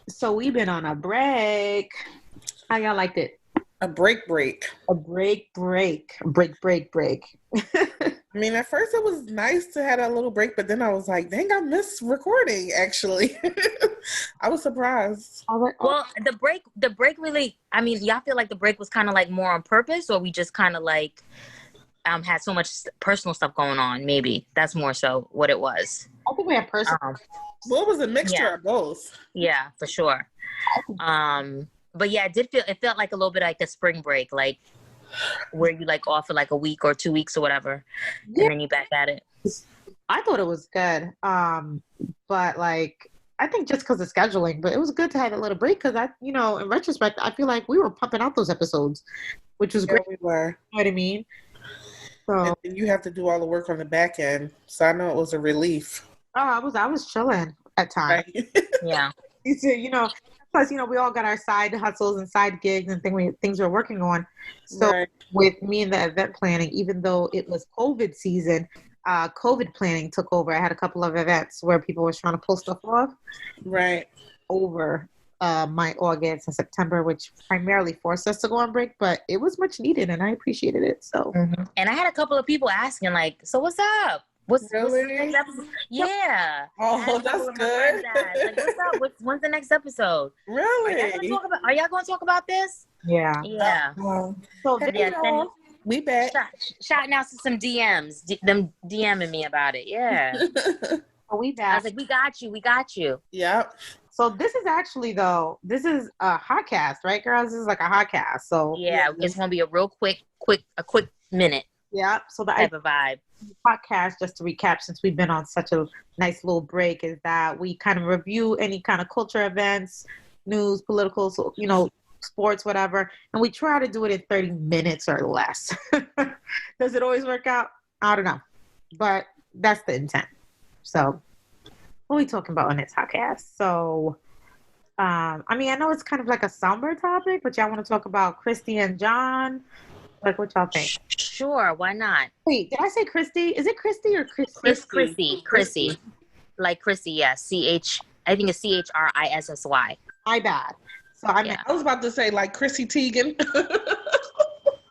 So we've been on a break. How y'all liked it? A break. A break. I mean, at first it was nice to have a little break, but then I was like, dang, I missed recording, actually. I was surprised. Well, the break really, I mean, y'all feel like the break was kind of like more on purpose, or we just kind of like had so much personal stuff going on? Maybe that's more so what it was. I think we had personal. Well, it was a mixture of both. Yeah, for sure. But yeah, it felt like a little bit like a spring break, like where you like off for like a week or 2 weeks or whatever, and then you back at it. I thought it was good. But like, I think just because of scheduling, but it was good to have a little break because in retrospect, I feel like we were pumping out those episodes, which was great. We were. You know what I mean? So and you have to do all the work on the back end, so I know it was a relief. Oh, I was chilling at times. Right. Yeah. Plus, we all got our side hustles and side gigs and things we're working on. So with me and the event planning, even though it was COVID season, COVID planning took over. I had a couple of events where people were trying to pull stuff off. Right. Over my August and September, which primarily forced us to go on break, but it was much needed and I appreciated it. So, And I had a couple of people asking like, so what's up? What's the next episode? Yeah. Oh, that's good. Like, what's up? When's the next episode? Really? Are y'all going to talk about this? Yeah. Yeah. So we bet. Shouting out to some DMs, them DMing me about it. Yeah. We bet. I was like, we got you. Yep. So this is actually a Hotcast, right, girls? This is like a Hotcast. So yeah, it's going to be a real quick minute. Yeah. So the type of vibe. Podcast, just to recap, since we've been on such a nice little break, is that we kind of review any kind of culture events, news, political, sports, whatever, and we try to do it in 30 minutes or less. Does it always work out? I don't know, but that's the intent. So what are we talking about on this podcast? So I know it's kind of like a somber topic, but y'all want to talk about Christy and John? Like, what y'all think? Sure, why not? Wait, did I say Christy? Is it Christy or Chrissy? It's Chrissy. Like Chrissy, yeah. I think it's CHRISSY. My bad. So I was about to say like Chrissy Teigen.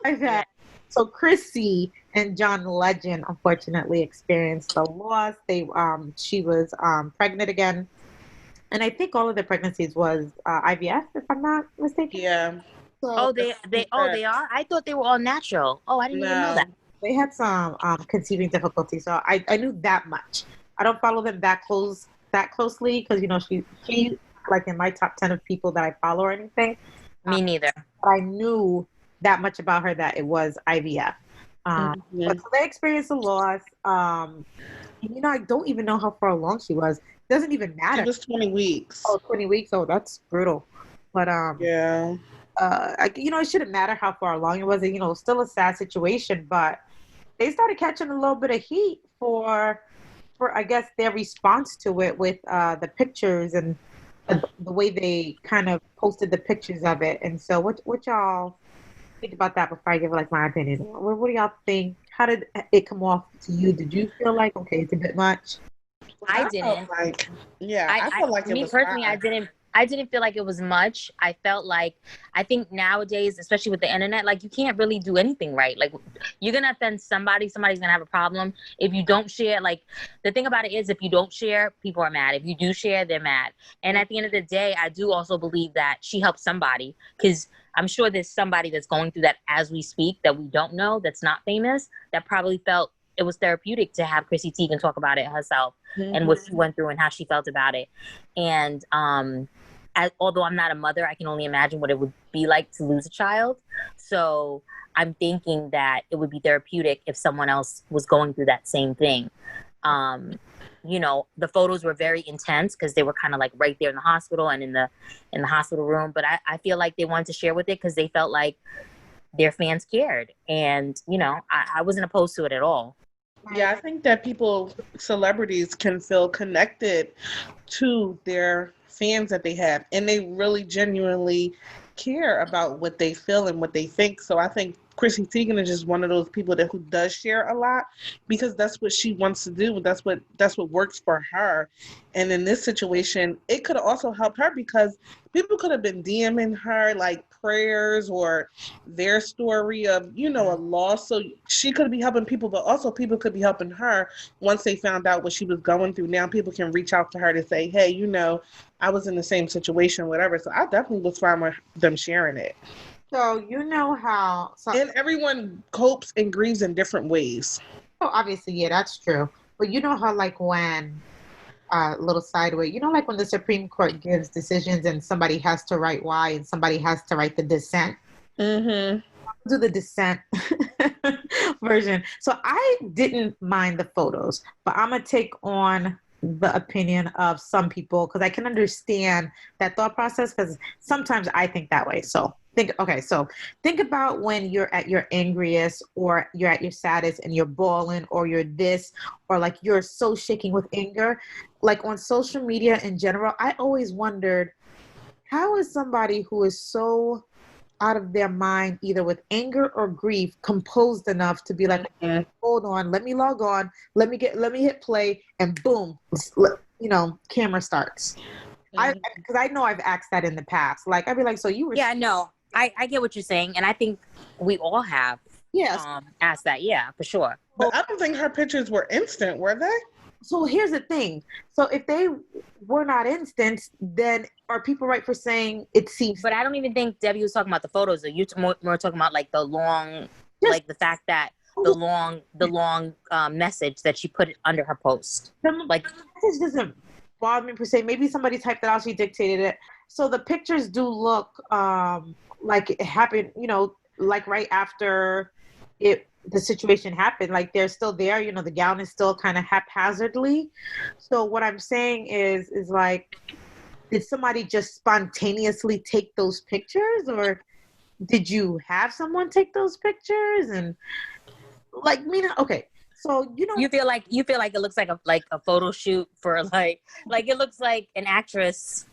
My bad. So Chrissy and John Legend unfortunately experienced a loss. She was pregnant again, and I think all of the pregnancies was IVF, if I'm not mistaken. Yeah. So, they are? I thought they were all natural. Oh, I didn't even know that. They had some conceiving difficulties, so I knew that much. I don't follow them that closely because she like in my top 10 of people that I follow or anything. Me neither. But I knew that much about her that it was IVF. But so they experienced a loss. I don't even know how far along she was. It doesn't even matter. It was 20 weeks. Oh, 20 weeks. Oh, that's brutal. But yeah. It shouldn't matter how far along it was. Still a sad situation, but they started catching a little bit of heat for I guess their response to it with the pictures and the way they kind of posted the pictures of it. And so, what y'all think about that before I give like my opinion? What do y'all think? How did it come off to you? Did you feel like it's a bit much? I didn't. I felt like me personally, I didn't feel like it was much. I felt like, I think nowadays, especially with the internet, like you can't really do anything right. Like you're going to offend somebody. Somebody's going to have a problem. If you don't share, like the thing about it is if you don't share, people are mad. If you do share, they're mad. And at the end of the day, I do also believe that she helped somebody because I'm sure there's somebody that's going through that as we speak that we don't know, that's not famous, that probably felt it was therapeutic to have Chrissy Teigen talk about it herself and what she went through and how she felt about it. And, although I'm not a mother, I can only imagine what it would be like to lose a child. So I'm thinking that it would be therapeutic if someone else was going through that same thing. The photos were very intense because they were kind of like right there in the hospital and in the hospital room. But I feel like they wanted to share with it because they felt like their fans cared. And, I wasn't opposed to it at all. Yeah, I think that celebrities can feel connected to their fans that they have, and they really genuinely care about what they feel and what they think. So I think Chrissy Teigen is just one of those people who does share a lot because that's what she wants to do. That's what works for her. And in this situation, it could have also helped her because people could have been DMing her like prayers or their story of, a loss. So she could be helping people, but also people could be helping her once they found out what she was going through. Now people can reach out to her to say, hey, I was in the same situation, whatever. So I definitely was fine with them sharing it. So and everyone copes and grieves in different ways. Oh, obviously, yeah, that's true. But you know how, like, when little sideway, like when the Supreme Court gives decisions and somebody has to write why and somebody has to write the dissent. Mm-hmm. Do the dissent version. So I didn't mind the photos, but I'm gonna take on the opinion of some people because I can understand that thought process because sometimes I think that way. So think about when you're at your angriest or you're at your saddest and you're bawling or you're this or like you're so shaking with anger. Like on social media in general, I always wondered, how is somebody who is so out of their mind, either with anger or grief, composed enough to be like, hold on, let me log on, let me hit play, and boom, camera starts. Because I know I've asked that in the past. Like I'd be like, so you were? Yeah, no, I get what you're saying, and I think we all have. Yes. Asked that, yeah, for sure. But I don't think her pictures were instant, were they? So here's the thing. So if they were not instant, then are people right for saying it seems? But I don't even think Debbie was talking about the photos. Or you more talking about like the long, like the fact that the long message that she put under her post. Like this doesn't bother me per se. Maybe somebody typed it out. She dictated it. So the pictures do look like it happened. Like right after the situation happened, like they're still there, the gown is still kind of haphazardly. So what I'm saying is like, did somebody just spontaneously take those pictures or did you have someone take those pictures? And like, okay. So, you feel like it looks like a photo shoot for like it looks like an actress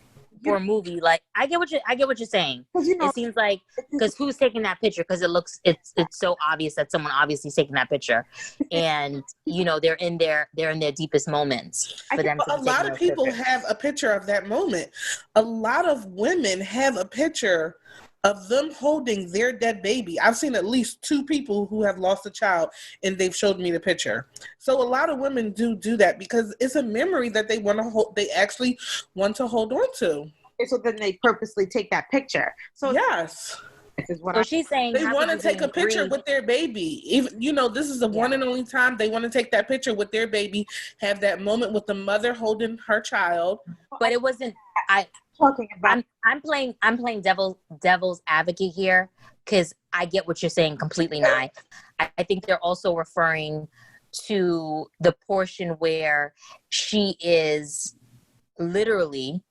for a movie. Like I get what you're saying. It seems like because who's taking that picture? Because it's so obvious that someone obviously is taking that picture, and they're in their deepest moments for them. A lot of people have a picture of that moment. A lot of women have a picture of them holding their dead baby. I've seen at least 2 people who have lost a child, and they've showed me the picture. So a lot of women do that because it's a memory that they want to hold. They actually want to hold on to. So then they purposely take that picture. So yes. So she's saying they want to take a picture with their baby. Even this is the one and only time they want to take that picture with their baby. Have that moment with the mother holding her child. But it wasn't. Talking about. I'm playing devil's advocate here because I get what you're saying completely, Nye. I think they're also referring to the portion where she is literally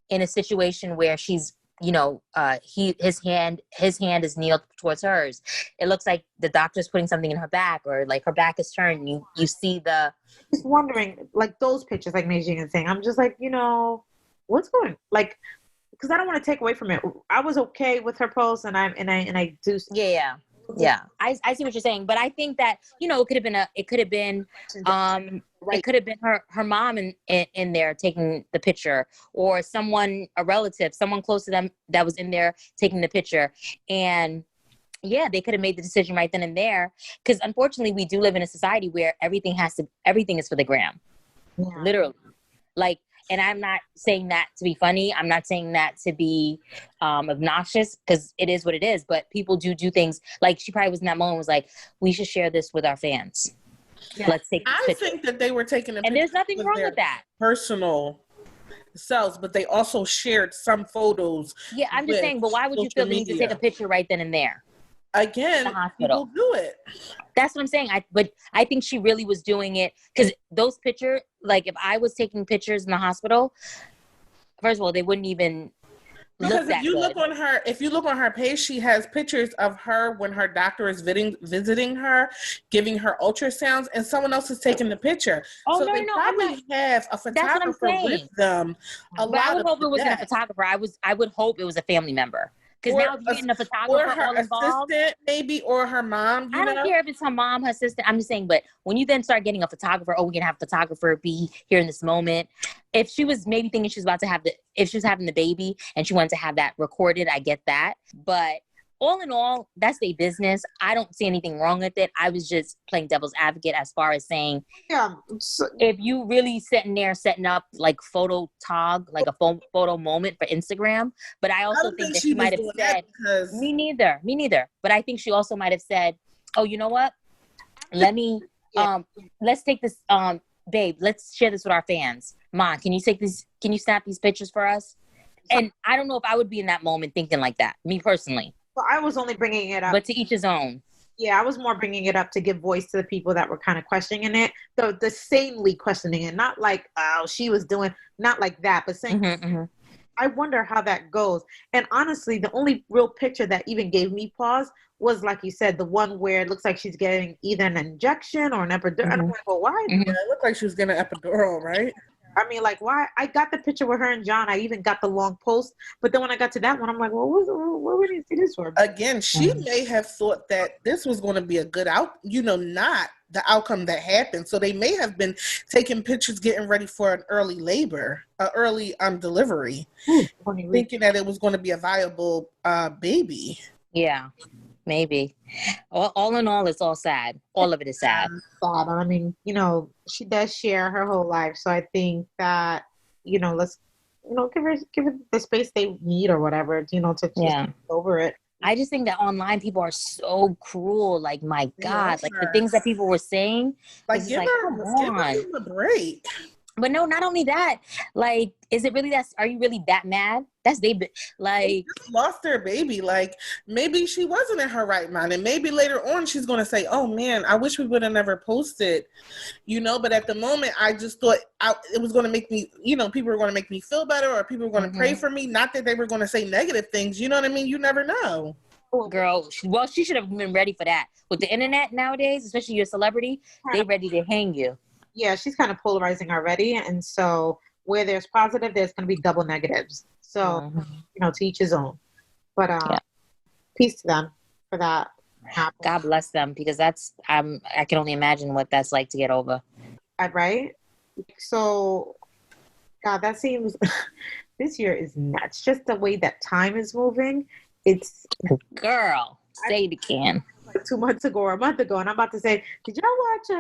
in a situation where she's his hand is kneeled towards hers. It looks like the doctor's putting something in her back or like her back is turned. You see the. Just wondering, like those pictures, like Meijing is saying. I'm just like, what's going like, because I don't want to take away from it. I was okay with her post, and I do. Yeah. I see what you're saying, but I think that it could have been her mom in there taking the picture, or a relative, someone close to them that was in there taking the picture, and yeah, they could have made the decision right then and there. Because unfortunately, we do live in a society where everything is for the gram, literally, like. And I'm not saying that to be funny. I'm not saying that to be obnoxious, because it is what it is. But people do things like she probably was in that moment was like, we should share this with our fans. Yeah. Let's take this picture. I think that they were taking a picture. And there's nothing wrong with that. Personal selves, but they also shared some photos. Yeah, I'm just saying, but why would you feel the need to take a picture right then and there? Again, people do it. That's what I'm saying. But I think she really was doing it because those pictures, like if I was taking pictures in the hospital, first of all, they wouldn't even because if you look on her page, she has pictures of her when her doctor is visiting her, giving her ultrasounds, and someone else is taking the picture. Oh, so they probably have a photographer with them. But I would hope it wasn't a photographer. I would hope it was a family member. Because now if you're getting a photographer or her all involved, assistant, maybe, or her mom. I don't care if it's her mom, her sister. I'm just saying, but when you then start getting a photographer, oh, we're gonna have a photographer be here in this moment. If she was maybe thinking she was about to have if she was having the baby and she wanted to have that recorded, I get that. But all in all, that's their business. I don't see anything wrong with it. I was just playing devil's advocate as far as saying, if you really setting up like like a photo moment for Instagram. But I also think that she might have said, me neither. But I think she also might have said, oh, you know what? Let me, let's take this, babe, let's share this with our fans. Ma, can you snap these pictures for us? And I don't know if I would be in that moment thinking like that, me personally. Well, I was only bringing it up. But to each his own. Yeah, I was more bringing it up to give voice to the people that were kind of questioning it. The sanely questioning it. Not like, oh, she was doing, not like that, but saying, I wonder how that goes. And honestly, the only real picture that even gave me pause was, like you said, the one where it looks like she's getting either an injection or an epidural. And I'm like, well, why? Yeah, it looked like she was getting an epidural, right? I mean, like, why? I got the picture with her and John. I even got the long post. But then when I got to that one, I'm like, well, what would you see this for? Again, she may have thought that this was going to be a good not the outcome that happened. So they may have been taking pictures, getting ready for an early labor, early delivery, thinking that it was going to be a viable baby. Yeah. Maybe. All in all, it's all sad. All of it is sad. I mean, she does share her whole life. So I think that, let's, give it the space they need or whatever, to just get over it. I just think that online people are so cruel. Like, my God, like the things that people were saying. Like, give her a break. But no, not only that, like, is it really are you really that mad? That's they just lost their baby. Like, maybe she wasn't in her right mind. And maybe later on she's going to say, oh man, I wish we would have never posted, but at the moment I just thought it was going to make me, people were going to make me feel better, or people were going to pray for me. Not that they were going to say negative things. You know what I mean? You never know. Girl, well, she should have been ready for that. With the internet nowadays, especially you're a celebrity, they're ready to hang you. Yeah, she's kind of polarizing already. And so where there's positive, there's going to be double negatives. So, to each his own. But peace to them for that. God bless them, because I can only imagine what that's like to get over. Right? So, God, that seems, this year is nuts. Just the way that time is moving. It's. Girl, say it again. Like 2 months ago or a month ago, and I'm about to say, did y'all watch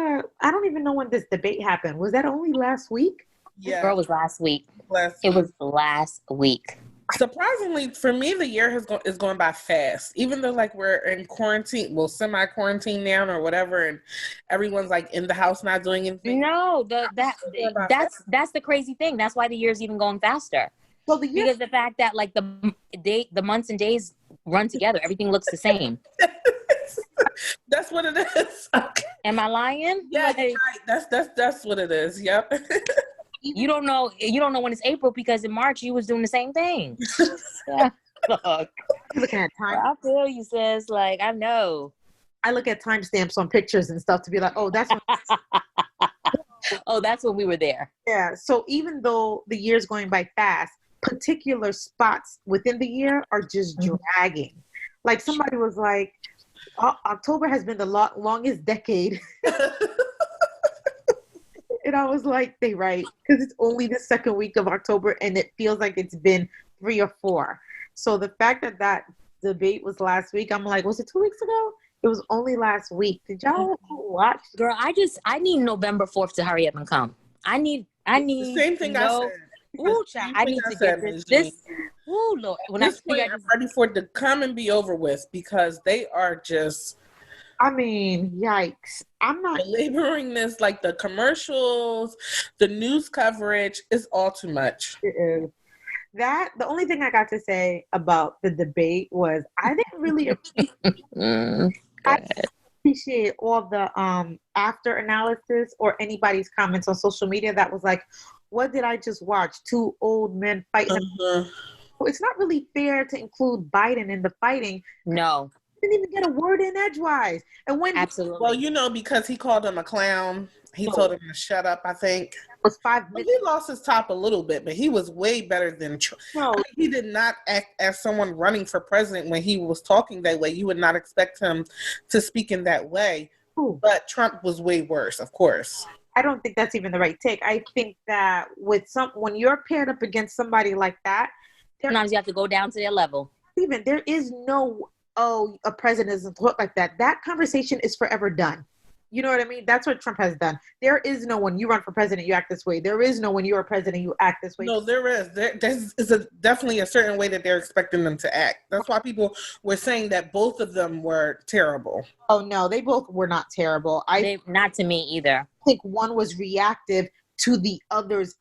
I don't even know when this debate happened. Was that only last week? Yeah, girl, it was last week. It was last week. Surprisingly, for me, the year is going by fast. Even though like we're in quarantine, semi-quarantine now or whatever, and everyone's like in the house not doing anything. No, that's the crazy thing. That's why the year's even going faster. Well, because the fact that like the months and days run together, everything looks the same. That's what it is. Okay. Am I lying? Yeah, right. That's what it is. Yep. You don't know when it's April, because in March you was doing the same thing. Yeah. Look. Looking at time. I feel you, sis. Like, I know. I look at timestamps on pictures and stuff to be like, oh, that's oh, that's when we were there. Yeah. So even though the year's going by fast, particular spots within the year are just dragging. Like somebody was like, October has been the longest decade. And I was like, they right, because it's only the second week of October and it feels like it's been 3 or 4. So the fact that debate was last week, I'm like, was it 2 weeks ago? It was only last week. Did y'all watch? Girl, I need November 4th to hurry up and come. I need the same thing I said. Ooh, child, I need to get this. Ooh, Lord. When I'm ready for it to come and be over with, because they are just. I mean, yikes. I'm not laboring this, like the commercials, the news coverage is all too much. It is. The only thing I got to say about the debate was I didn't really appreciate all the after analysis or anybody's comments on social media that was like, what did I just watch? 2 old men fighting. It's not really fair to include Biden in the fighting. No. Didn't even get a word in edgewise. And when absolutely, well, because he called him a clown, He told him to shut up, I think. It was 5 Well, minutes. he lost his top a little bit, but he was way better than Trump. No. I mean, he did not act as someone running for president when he was talking that way. You would not expect him to speak in that way. Ooh. But Trump was way worse, of course. I don't think that's even the right take. I think that when you're paired up against somebody like that, sometimes you have to go down to their level. Even there is no, a president doesn't talk like that. That conversation is forever done. You know what I mean? That's what Trump has done. There is no when you run for president, you act this way. There is no when you're a president, you act this way. No, there is. There's definitely a certain way that they're expecting them to act. That's why people were saying that both of them were terrible. Oh, no, they both were not terrible. Not to me either. I think one was reactive to the other's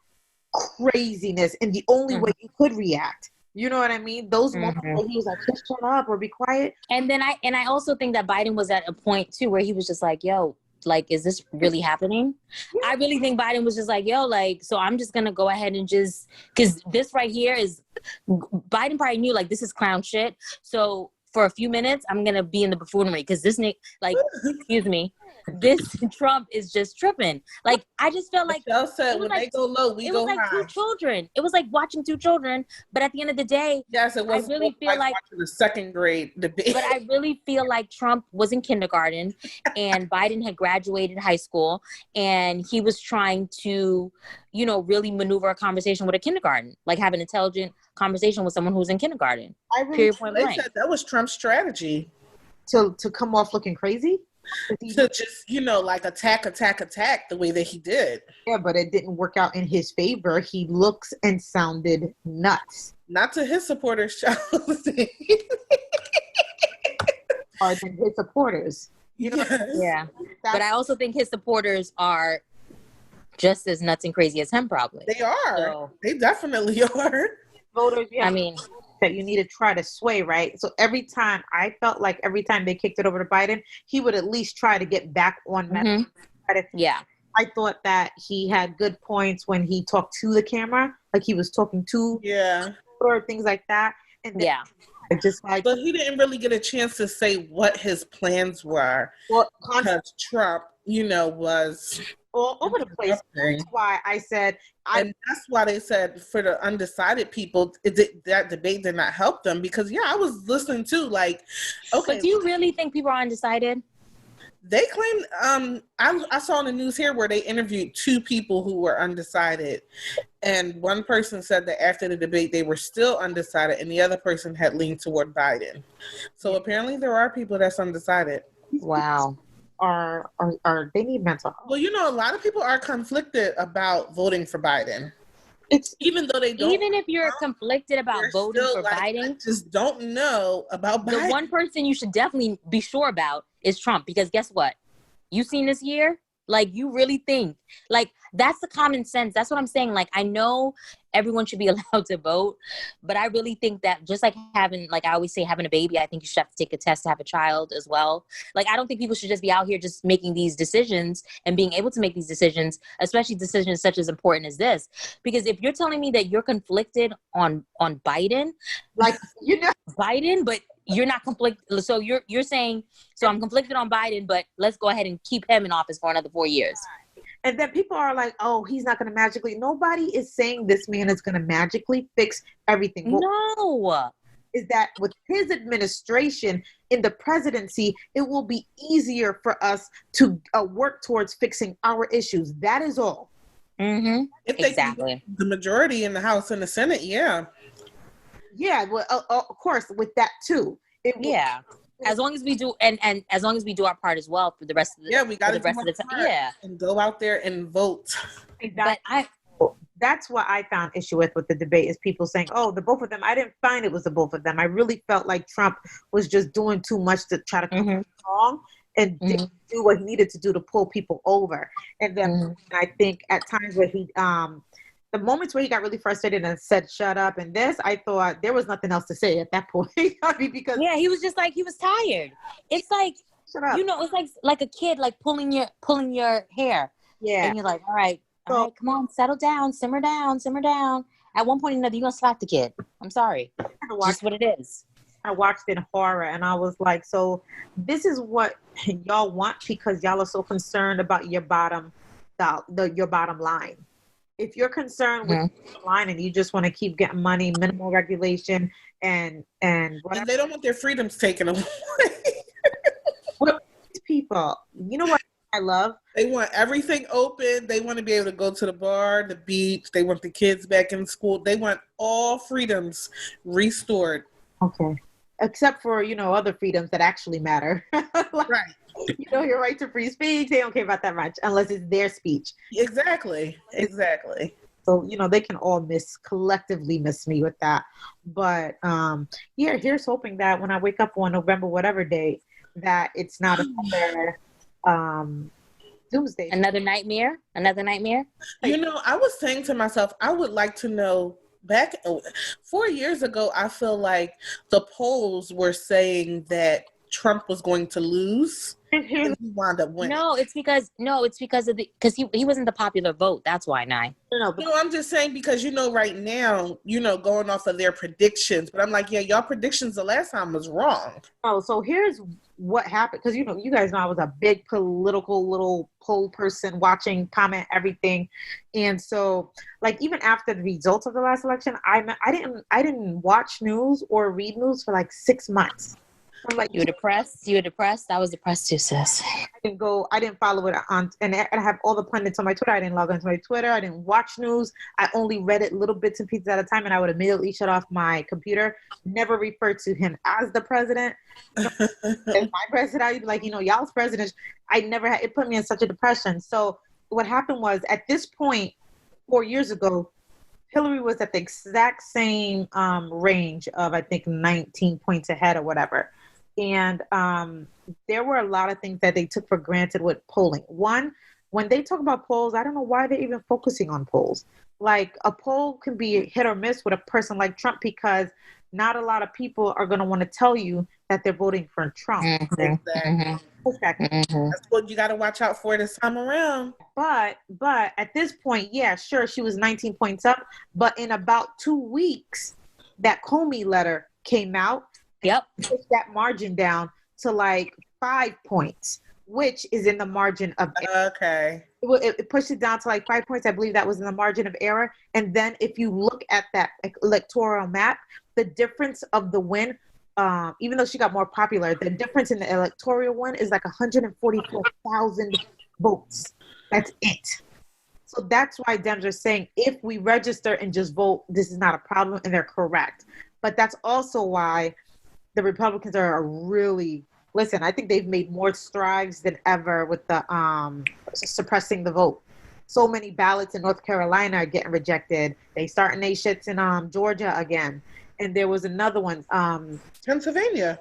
craziness in the only way you could react. You know what I mean? Those moments where he was like, just shut up or be quiet. And then I also think that Biden was at a point too where he was just like, yo, like, is this really happening? Yeah. I really think Biden was just like, yo, like, so I'm just going to go ahead and just, because this right here is, Biden probably knew, like, this is clown shit. So for a few minutes, I'm going to be in the buffoonery because this Nick, like, excuse me, this Trump is just tripping. Like, I just felt like Michelle said when they go low, we go high. It was like two children. It was like watching two children. But at the end of the day, yes, it was. I really feel like watching the second grade debate. But I really feel like Trump was in kindergarten and Biden had graduated high school and he was trying to, you know, really maneuver a conversation with a kindergarten, like have an intelligent conversation with someone who's in kindergarten. They said that was Trump's strategy. To come off looking crazy? To just, you know, like attack the way that he did. Yeah, but it didn't work out in his favor. He looks and sounded nuts. Not to his supporters, Chelsea. Or than his supporters. You know? Yes. Yeah. But I also think his supporters are just as nuts and crazy as him, probably. They are. So, they definitely are. Voters, yeah. I mean, that you need to try to sway, right? So every time they kicked it over to Biden, he would at least try to get back on message. Yeah. I thought that he had good points when he talked to the camera, like he was talking to or things like that. And then just like, but he didn't really get a chance to say what his plans were. Well, because Trump, you know, was all over the place. That's why I said, and that's why they said for the undecided people, that debate did not help them because I was listening to like, okay. But do you really think people are undecided? They claim, I saw in the news here where they interviewed two people who were undecided. And one person said that after the debate, they were still undecided and the other person had leaned toward Biden. So apparently there are people that's undecided. Wow. Are they need mental health? Well, you know, a lot of people are conflicted about voting for Biden. It's even though they don't. Even if you're conflicted about voting for Biden, I just don't know about Biden. The one person you should definitely be sure about is Trump, because guess what? You seen this year? Like, you really think, like, that's the common sense. That's what I'm saying. Like, I know everyone should be allowed to vote, but I really think that just like having, like I always say, having a baby, I think you should have to take a test to have a child as well. Like, I don't think people should just be out here just making these decisions and being able to make these decisions, especially decisions such as important as this. Because if you're telling me that you're conflicted on Biden, like, you know, Biden, but you're not conflicted. So you're saying, so I'm conflicted on Biden, but let's go ahead and keep him in office for another 4 years. And then people are like, oh, he's not going to magically. Nobody is saying this man is going to magically fix everything. No. Is that with his administration in the presidency, it will be easier for us to work towards fixing our issues. That is all. Mm-hmm. If they exactly the majority in the House and the Senate, yeah, well, of course, with that too. As long as we do, and as long as we do our part as well for the rest of the we got the rest of the time, and go out there and vote. But that's what I found issue with the debate is people saying, oh, the both of them. I didn't find it was the both of them. I really felt like Trump was just doing too much to try to come along and didn't do what he needed to do to pull people over. And then I think at times where he the moments where he got really frustrated and said, shut up, and this, I thought there was nothing else to say at that point. I mean, because he was just like, he was tired. It's like, you know, it's like a kid, like pulling your hair. Yeah. And you're like, all right, come on, settle down, simmer down. At one point or another, you're going to slap the kid. I'm sorry. Just what it is. I watched it in horror and I was like, so this is what y'all want because y'all are so concerned about your bottom your bottom line. If you're concerned with the bottom line and you just want to keep getting money, minimal regulation, and whatever, and they don't want their freedoms taken away. What people, you know what I love? They want everything open. They want to be able to go to the bar, the beach. They want the kids back in school. They want all freedoms restored. Okay. Except for, other freedoms that actually matter. Right. Your right to free speech, they don't care about that much unless it's their speech. Exactly. So, they can all collectively miss me with that. But here's hoping that when I wake up on November, whatever day, that it's not another doomsday. Another nightmare? I was saying to myself, I would like to know, back 4 years ago, I feel like the polls were saying that Trump was going to lose. And he wound up winning. No, it's because he wasn't the popular vote. That's why, Nye. No, I'm just saying because right now, going off of their predictions. But I'm like, yeah, y'all predictions the last time was wrong. Oh, so here's what happened, because you guys know I was a big political little poll person, watching, comment, everything, and so even after the results of the last election, I didn't watch news or read news for 6 months. I'm like, you were depressed. I was depressed too, sis. I didn't follow it on, and I have all the pundits on my Twitter. I didn't log onto my Twitter. I didn't watch news. I only read it little bits and pieces at a time, and I would immediately shut off my computer. Never refer to him as the president. As my president, I'd be like, y'all's president. It put me in such a depression. So what happened was, at this point, 4 years ago, Hillary was at the exact same range of, I think, 19 points ahead or whatever. And there were a lot of things that they took for granted with polling. One, when they talk about polls, I don't know why they're even focusing on polls. A poll can be hit or miss with a person like Trump, because not a lot of people are going to want to tell you that they're voting for Trump. Exactly. That's what you got to watch out for this time around. But at this point, yeah, sure, she was 19 points up. But in about 2 weeks, that Comey letter came out. Yep. Pushed that margin down to 5 points, which is in the margin of error. Okay. It pushed it down to 5 points. I believe that was in the margin of error. And then if you look at that electoral map, the difference of the win, even though she got more popular, the difference in the electoral win is 144,000 votes. That's it. So that's why Dems are saying, if we register and just vote, this is not a problem, and they're correct. But that's also why the Republicans are really, I think they've made more strides than ever with the suppressing the vote. So many ballots in North Carolina are getting rejected. They starting their shits in Georgia again. And there was another one. Pennsylvania.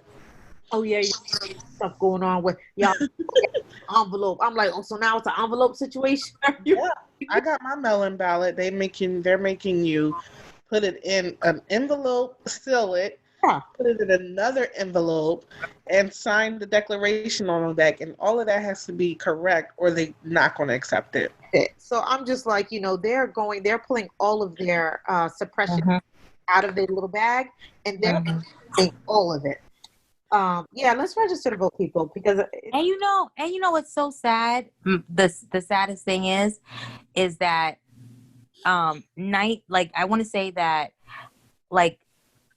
Oh, yeah. Stuff going on with y'all envelope. I'm like, so now it's an envelope situation? Yeah, I got my mail-in ballot. They're making you put it in an envelope, seal it, put it in another envelope, and sign the declaration on the back. And all of that has to be correct, or they're not going to accept it. So I'm just like, they're pulling all of their suppression out of their little bag, and they're doing all of it. Let's register to vote, people, because and you know what's so sad? The saddest thing is that I want to say that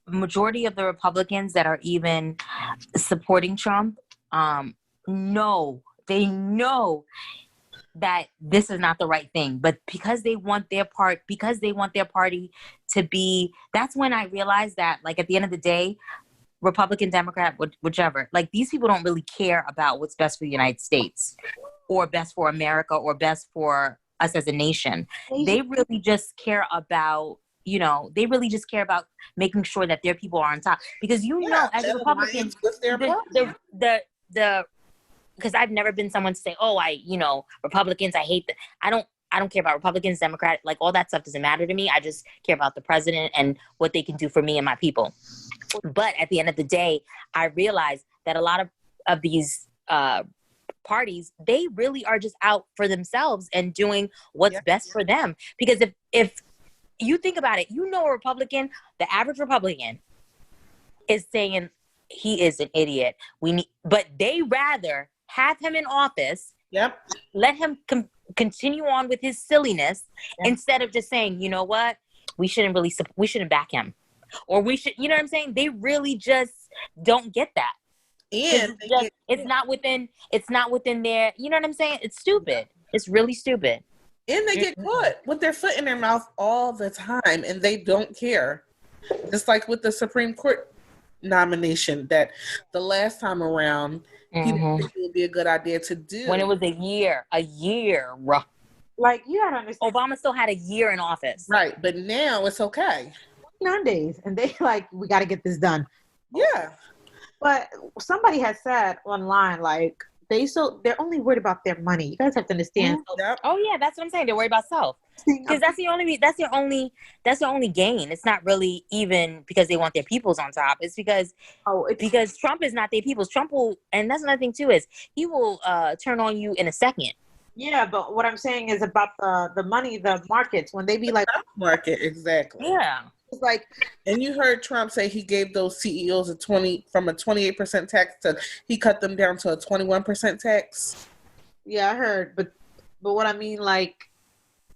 majority of the Republicans that are even supporting Trump know that this is not the right thing, but because they want their party to be, that's when I realized that at the end of the day, Republican, Democrat, whichever, these people don't really care about what's best for the United States or best for America or best for us as a nation. They really just care about making sure that their people are on top. Because as a Republican, because I've never been someone to say, Republicans, I hate that. I don't care about Republicans, Democrat, all that stuff doesn't matter to me. I just care about the president and what they can do for me and my people. But at the end of the day, I realize that a lot of these parties, they really are just out for themselves and doing what's best for them. Because if you think about it, a Republican, the average Republican is saying he is an idiot. But they rather have him in office, let him continue on with his silliness instead of just saying, you know what, we shouldn't back him, or we should, you know what I'm saying? They really just don't get that. And it's not within their, you know what I'm saying? It's stupid. It's really stupid. And they get caught with their foot in their mouth all the time, and they don't care. Just like with the Supreme Court nomination, that the last time around, he didn't think it would be a good idea to do. When it was a year. Like, you gotta understand. Obama still had a year in office. Right, but now it's okay. 9 days, and they like, we got to get this done. Yeah. But somebody has said online, like, they're only worried about their money. You guys have to understand. Yep. Oh yeah, that's what I'm saying. They're worried about self, because that's their only gain. It's not really even because they want their peoples on top. It's because Trump is not their peoples. Trump will, and that's another thing too, is he will turn on you in a second. Yeah, but what I'm saying is about the money, the markets, when they be like market, exactly. Yeah. It's like, and you heard Trump say he gave those CEOs from a 28% tax to he cut them down to a 21% tax. Yeah, I heard, but what I mean, like,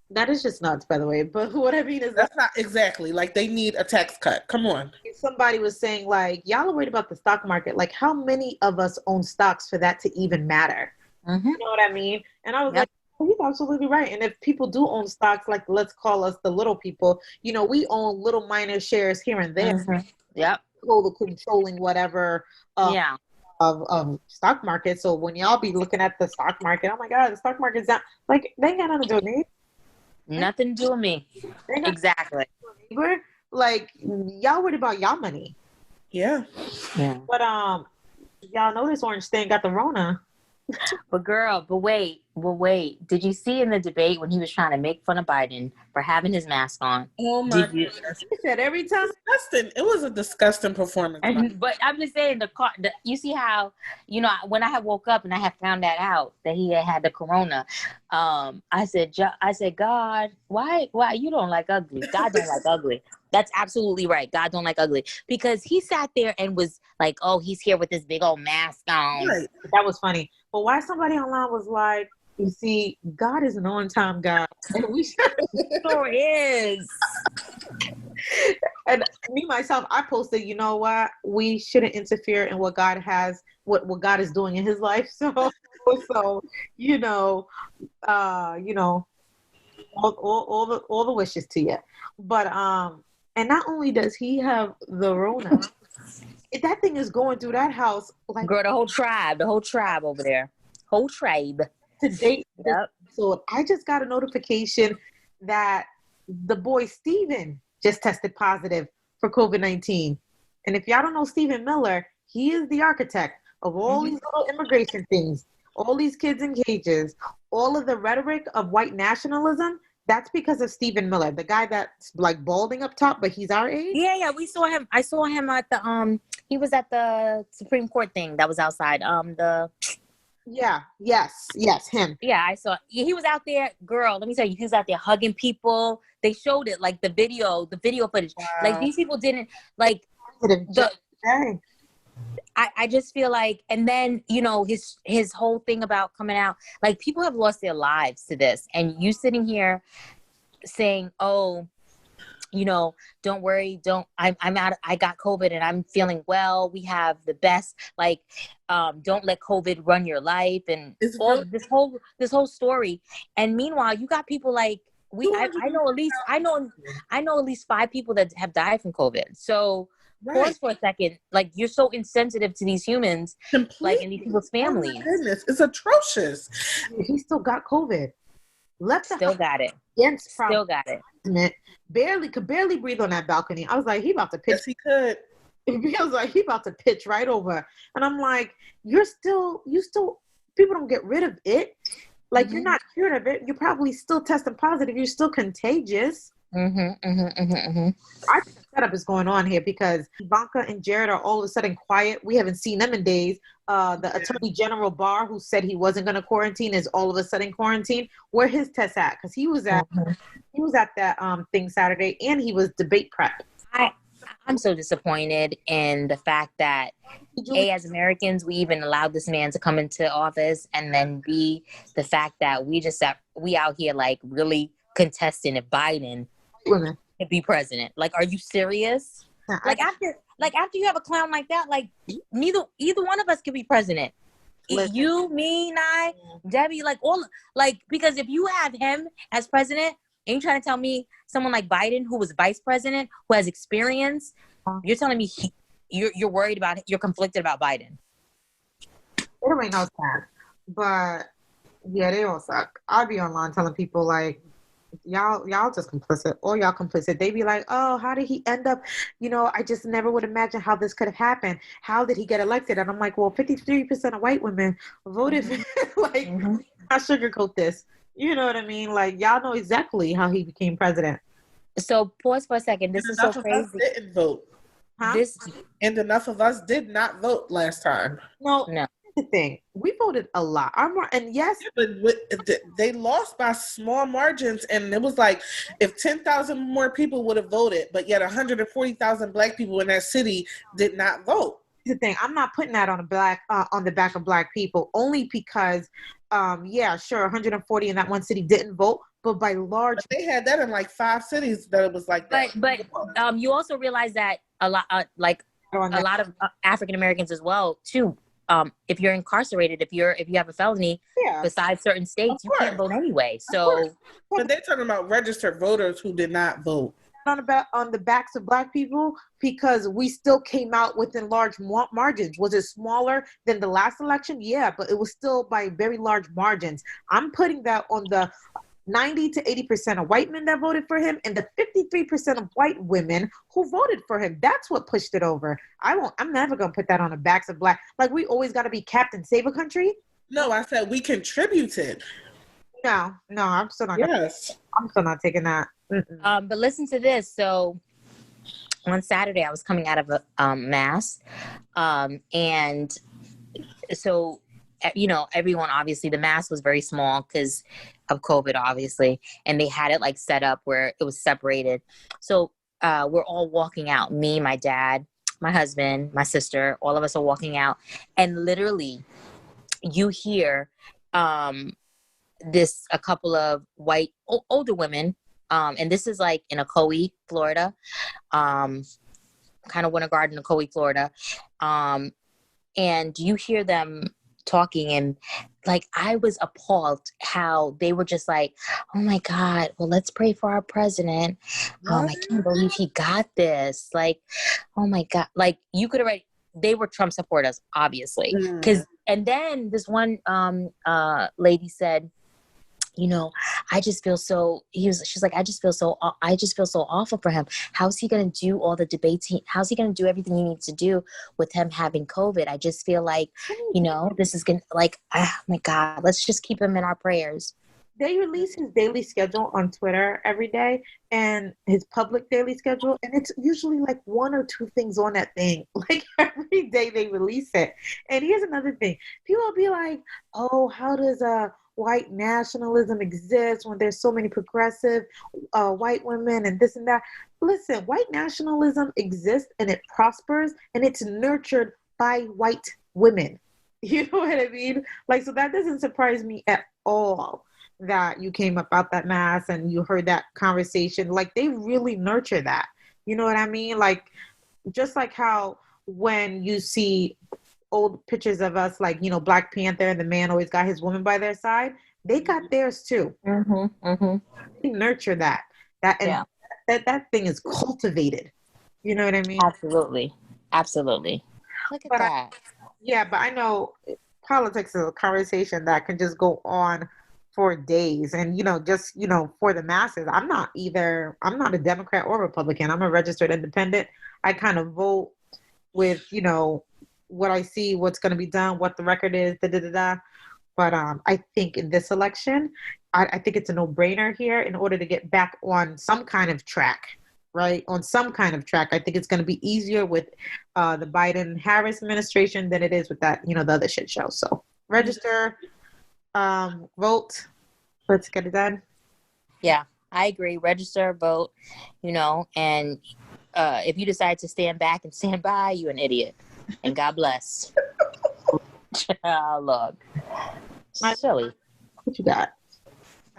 that is just nuts, by the way. But what I mean is that's not exactly like they need a tax cut. Come on. Somebody was saying, like, y'all are worried about the stock market. Like, how many of us own stocks for that to even matter? Mm-hmm. You know what I mean? And I was like, he's absolutely right. And if people do own stocks, like, let's call us the little people, you know, we own little minor shares here and there. Mm-hmm. Yep. Controlling whatever of stock market. So when y'all be looking at the stock market, oh my God, the stock market's down. Like, they ain't got nothing to do with me. Nothing to do with me. Exactly. We're like, y'all worried about y'all money. Yeah. But y'all know this orange thing got the Rona. But wait. Did you see in the debate when he was trying to make fun of Biden for having his mask on? Oh my goodness. He said every time. Disgusting. It was a disgusting performance. But I'm just saying, you see how, you know, when I had woke up and I had found that out that he had the corona, I said, God, why you don't like ugly? God don't like ugly. That's absolutely right. God don't like ugly. Because he sat there and was like, oh, he's here with this big old mask on. Right. That was funny. But why somebody online was like, you see, God is an on-time God. And we sure is. And me, myself, I posted, you know what? We shouldn't interfere in what God has, what God is doing in his life. So you know, all the wishes to you. But and not only does he have the Rona, that thing is going through that house like, girl, the whole tribe over there, whole tribe. To date, so I just got a notification that the boy Steven just tested positive for COVID-19. And if y'all don't know Stephen Miller, he is the architect of all these little immigration things, all these kids in cages, all of the rhetoric of white nationalism. That's because of Stephen Miller, the guy that's like balding up top, but he's our age. Yeah, we saw him. I saw him at the he was at the Supreme Court thing that was outside. Yes, him. Yeah, I saw. He was out there, girl. Let me tell you, he was out there hugging people. They showed it, like the video footage. Wow. Like these people didn't like I just feel like, and then, you know, his whole thing about coming out, like people have lost their lives to this, and you sitting here saying, oh, you know, don't worry, I'm out, I got COVID and I'm feeling well. We have the best, like, don't let COVID run your life, and all this whole story. And meanwhile, you got people like I know at least 5 people that have died from COVID. So pause for a second. Like, you're so insensitive to these humans, like, and these people's families. Oh my goodness, it's atrocious. He still got COVID. Still got it. Still got it. Could barely breathe on that balcony. I was like, he about to pitch. Yes, he could. I was like, he about to pitch right over. And I'm like, you still, people don't get rid of it. Like, you're not cured of it. You're probably still testing positive. You're still contagious. I think the setup is going on here because Ivanka and Jared are all of a sudden quiet. We haven't seen them in days. The Attorney General Barr, who said he wasn't going to quarantine, is all of a sudden quarantined. Where his test at? Because he was at that thing Saturday, and he was debate prep. I'm so disappointed in the fact that A, as Americans, we even allowed this man to come into office, and then B, the fact that we out here like really contesting if Biden Women. could be president. Like, are you serious? Yeah, After you have a clown like that, like either one of us could be president. Listen. You, me, Nye, Debbie, like all, like, because if you have him as president and you trying to tell me someone like Biden, who was vice president, who has experience, you're telling me you're worried about it, you're conflicted about Biden. It don't make no sense. But yeah, they all suck. I'll be online telling people like, y'all just complicit. All y'all complicit. They be like, oh, how did he end up? I just never would imagine how this could have happened. How did he get elected? And I'm like, well, 53% of white women voted for him. Like, I sugarcoat this. You know what I mean? Like, y'all know exactly how he became president. So pause for a second. This is so crazy. Enough of us didn't vote. Huh? And enough of us did not vote last time. No. The thing, we voted a lot. And yes, but they lost by small margins, and it was like if 10,000 more people would have voted, but yet 140,000 Black people in that city did not vote. The thing, I'm not putting that on the back of Black people, only because, yeah, sure, 140 in that one city didn't vote, but by large, but they had that in like 5 cities that it was like that. But you also realize that a lot, a lot of African Americans as well too. If you're incarcerated, if you have a felony, besides certain states, you can't vote anyway. So, but they're talking about registered voters who did not vote. On the backs of Black people, because we still came out within large margins. Was it smaller than the last election? Yeah, but it was still by very large margins. I'm putting that on the 90 to 80% of white men that voted for him, and the 53% of white women who voted for him. That's what pushed it over. I'm never going to put that on the backs of Black. Like, we always got to be Captain Save a Country. No, I said we contributed. No, I'm still not. Yes. I'm still not taking that. But listen to this. So on Saturday, I was coming out of a mass, and so, everyone, obviously the mass was very small because of COVID, obviously, and they had it like set up where it was separated. So we're all walking out, me, my dad, my husband, my sister, all of us are walking out, and literally you hear a couple of white older women, and this is like in Ocoee, Florida, kind of Winter Garden, Ocoee, Florida, and you hear them talking, and like I was appalled how they were just like, oh my God, well, let's pray for our president. I can't believe he got this. Like, oh my God, like you could already, they were Trump supporters, obviously. And then this one lady said, I just feel so, she's like, I just feel so awful for him. How's he going to do all the debates? How's he going to do everything he needs to do with him having COVID? I just feel like, this is going to, like, oh my God, let's just keep him in our prayers. They release his daily schedule on Twitter every day, and his public daily schedule, and it's usually like 1 or 2 things on that thing. Like every day they release it. And here's another thing. People will be like, oh, how does white nationalism exist when there's so many progressive white women and this and that? Listen, white nationalism exists and it prospers and it's nurtured by white women. You know what I mean? Like, so that doesn't surprise me at all that you came up out that mass and you heard that conversation. Like, they really nurture that. You know what I mean? Like, just like how when you see old pictures of us, like, Black Panther, and the man always got his woman by their side, they got theirs too. They nurture that that thing is cultivated. You know what I mean? Absolutely. Look at that. But I know politics is a conversation that can just go on for days, and for the masses. I'm not a Democrat or Republican. I'm a registered independent. I kind of vote with what I see, what's going to be done, what the record is, But I think in this election, I think it's a no-brainer here in order to get back on some kind of track, right? On some kind of track. I think it's going to be easier with the Biden-Harris administration than it is with that, the other shit show. So register, vote. Let's get it done. Yeah, I agree. Register, vote, and if you decide to stand back and stand by, you're an idiot. And God bless. Oh, look. Silly. What you got?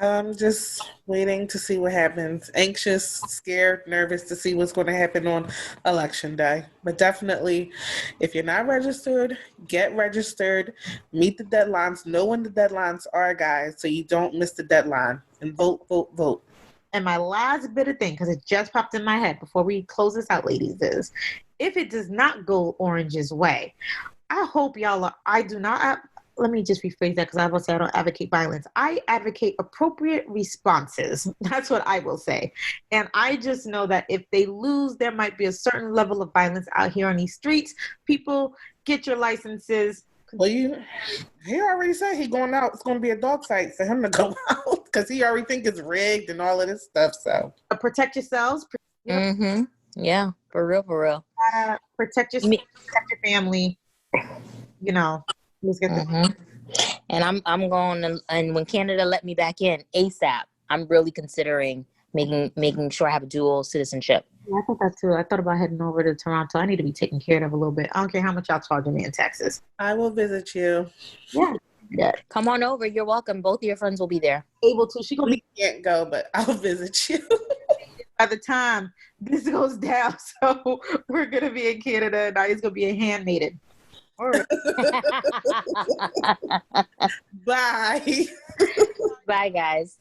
I'm just waiting to see what happens. Anxious, scared, nervous to see what's going to happen on election day. But definitely, if you're not registered, get registered. Meet the deadlines. Know when the deadlines are, guys, so you don't miss the deadline. And vote, vote, vote. And my last bit of thing, because it just popped in my head before we close this out, ladies, is if it does not go Orange's way, I hope y'all are, I do not, let me just rephrase that because I will say I don't advocate violence. I advocate appropriate responses. That's what I will say. And I just know that if they lose, there might be a certain level of violence out here on these streets. People, get your licenses. Well, he already said he going out. It's going to be a dog fight for him to go out because he already think it's rigged and all of this stuff. So protect yourselves. Mm-hmm. Yeah, for real, for real. Protect yourself, protect your family. You know, let's get And I'm going to, and when Canada let me back in ASAP, I'm really considering making sure I have a dual citizenship. Yeah, I thought that too. I thought about heading over to Toronto. I need to be taken care of a little bit. I don't care how much y'all charging me in Texas. I will visit you. Yeah. Come on over. You're welcome. Both of your friends will be there. Able to. She gonna We can't go, but I'll visit you. by the time this goes down. So we're gonna be in Canada, and Naya's gonna be a handmaiden. All right. Bye. Bye, guys.